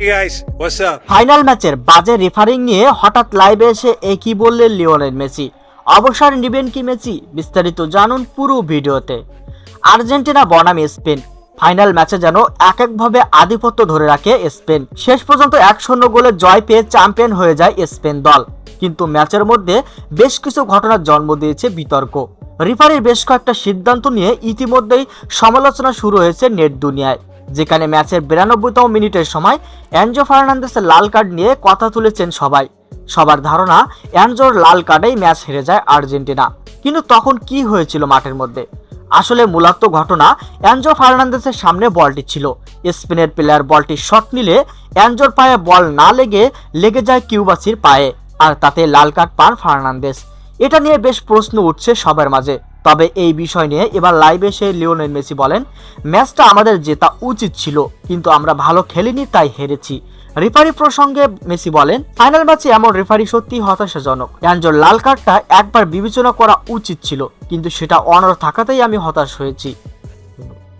Hey guys, what's up? Final ম্যাচের বাজে referring নিয়ে হঠাৎ লাইভে এসে একই বললেন লিওনেল মেসি। অবসর নেবেন কি মেসি? বিস্তারিত জানুন পুরো ভিডিওতে। আর্জেন্টিনা বনাম স্পেন, ফাইনাল ম্যাচে যেন একভাবে আধিপত্য ধরে রাখে স্পেন। শেষ পর্যন্ত 1-0 গোলে জয় পেয়ে চ্যাম্পিয়ন হয়ে যায় স্পেন দল। কিন্তু ম্যাচের মধ্যে বেশ কিছু ঘটনার জন্ম দিয়েছে বিতর্ক। রেফারির বেশ কয়েকটা সিদ্ধান্ত নিয়ে ইতিমধ্যেই সমালোচনা শুরু হয়েছে নেট দুনিয়ায়, যেখানে ম্যাচের 92তম মিনিটের সময় এনজো ফার্নান্দেসের লাল কার্ড নিয়ে কথা তুলেছেন সবাই। সবার ধারণা এনজোর লাল কার্ডেই ম্যাচ হেরে যায় আর্জেন্টিনা। কিন্তু তখন কি হয়েছিল মাঠের মধ্যে? আসলে মূলত ঘটনা, এনজো ফার্নান্দেসের সামনে বলটি ছিল। স্পেনের প্লেয়ার বলটি শট নিলে এনজোর পায়ে বল না লেগে যায় কিউবাসির পায়ে, আর তাতে লাল কার্ড পান ফার্নান্দেস। এটা নিয়ে বেশ প্রশ্ন উঠছে সবার মাঝে। তবে এই বিষয় নিয়ে এবার লাইভে এসে লিওনেল মেসি বলেন, ম্যাচটা আমাদের জেতা উচিত ছিল, কিন্তু আমরা ভালো খেলিনি, তাই হেরেছি। রেফারি প্রসঙ্গে মেসি বলেন, ফাইনাল ম্যাচে এমন রেফারি সত্যিই হতাশাজনক। এনজোর লাল কার্ডটা একবার বিবেচনা করা উচিত ছিল, কিন্তু সেটা অনড় থাকাতেই আমি হতাশ হয়েছি।